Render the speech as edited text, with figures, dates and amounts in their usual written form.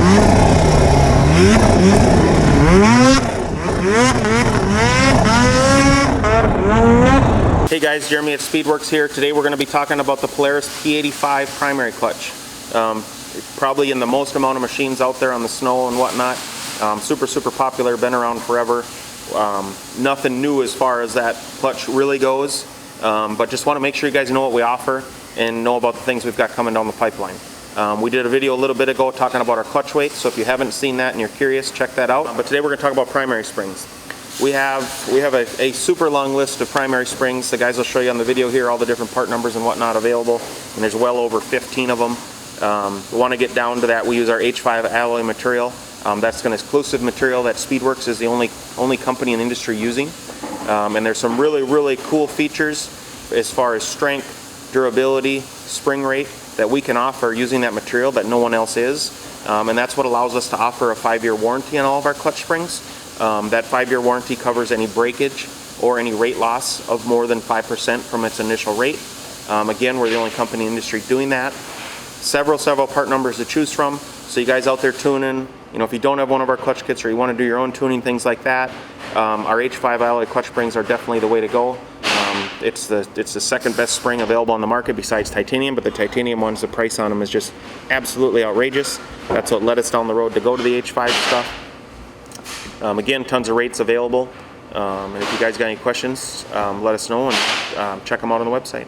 Hey guys, Jeremy at Speedwerx here. Today we're going to be talking about the Polaris P85 Primary Clutch. Probably in the most amount of machines out there on the snow and whatnot. Super popular, been around forever. Nothing new as far as that clutch really goes, but just want to make sure you guys know what we offer and know about the things we've got coming down the pipeline. We did a video a little bit ago talking about our clutch weight, so if you haven't seen that and you're curious, check that out. But today we're going to talk about primary springs. We have a super long list of primary springs. The guys will show you on the video here all the different part numbers and whatnot available, and there's well over 15 of them. We want to get down to that. We use our H5 alloy material. That's an exclusive material that Speedwerx is the only company in the industry using. And there's some really cool features as far as strength, durability, spring rate that we can offer using that material that no one else is. And that's what allows us to offer a 5-year warranty on all of our clutch springs. That 5-year warranty covers any breakage or any rate loss of more than 5% from its initial rate. Again, we're the only company in the industry doing that. Several part numbers to choose from. So you guys out there tuning, if you don't have one of our clutch kits or you want to do your own tuning, things like that, our H5 alloy clutch springs are definitely the way to go. It's the second best spring available on the market besides titanium, but the titanium ones, the price on them is just absolutely outrageous. That's what led us down the road to go to the H5 stuff. Again, tons of rates available, and if you guys got any questions, let us know and check them out on the website.